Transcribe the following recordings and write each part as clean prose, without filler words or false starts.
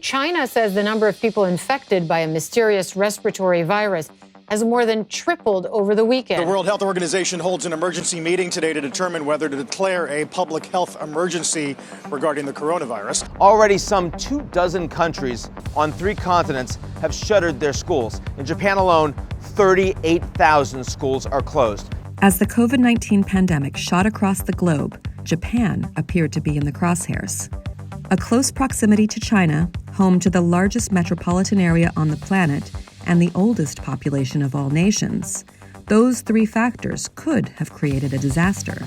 China says the number of people infected by a mysterious respiratory virus has more than tripled over the weekend. The World Health Organization holds an emergency meeting today to determine whether to declare a public health emergency regarding the coronavirus. Already some 24 countries on 3 continents have shuttered their schools. In Japan alone, 38,000 schools are closed. As the COVID-19 pandemic shot across the globe, Japan appeared to be in the crosshairs. A close proximity to China, home to the largest metropolitan area on the planet and the oldest population of all nations, those 3 factors could have created a disaster.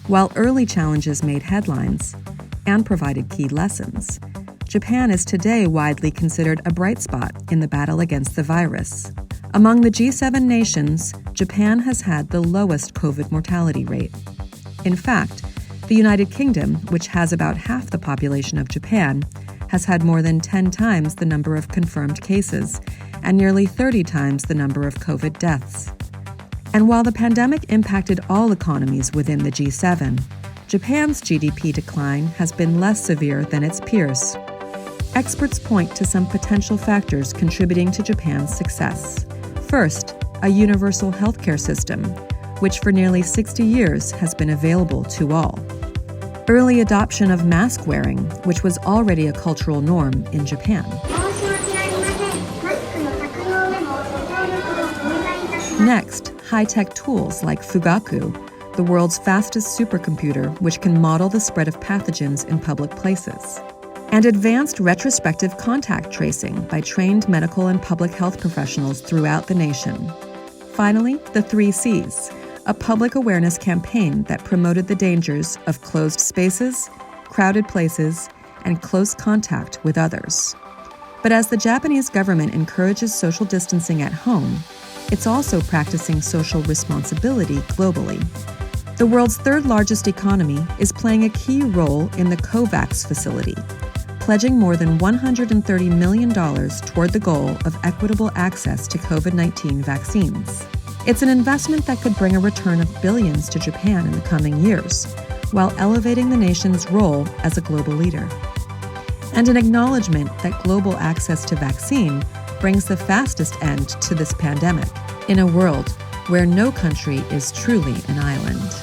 While early challenges made headlines and provided key lessons, Japan is today widely considered a bright spot in the battle against the virus. Among the G7 nations, Japan has had the lowest COVID mortality rate. In fact, the United Kingdom, which has about half the population of Japan, has had more than 10 times the number of confirmed cases and nearly 30 times the number of COVID deaths. And while the pandemic impacted all economies within the G7, Japan's GDP decline has been less severe than its peers. Experts point to some potential factors contributing to Japan's success. First, a universal healthcare system, which for nearly 60 years has been available to all. Early adoption of mask wearing, which was already a cultural norm in Japan. Next, high-tech tools like Fugaku, the world's fastest supercomputer which can model the spread of pathogens in public places. And advanced retrospective contact tracing by trained medical and public health professionals throughout the nation. Finally, the 3 C's, a public awareness campaign that promoted the dangers of closed spaces, crowded places, and close contact with others. But as the Japanese government encourages social distancing at home, it's also practicing social responsibility globally. The world's 3rd largest economy is playing a key role in the COVAX facility, pledging more than $130 million toward the goal of equitable access to COVID-19 vaccines. It's an investment that could bring a return of billions to Japan in the coming years, while elevating the nation's role as a global leader. And an acknowledgement that global access to vaccine brings the fastest end to this pandemic in a world where no country is truly an island.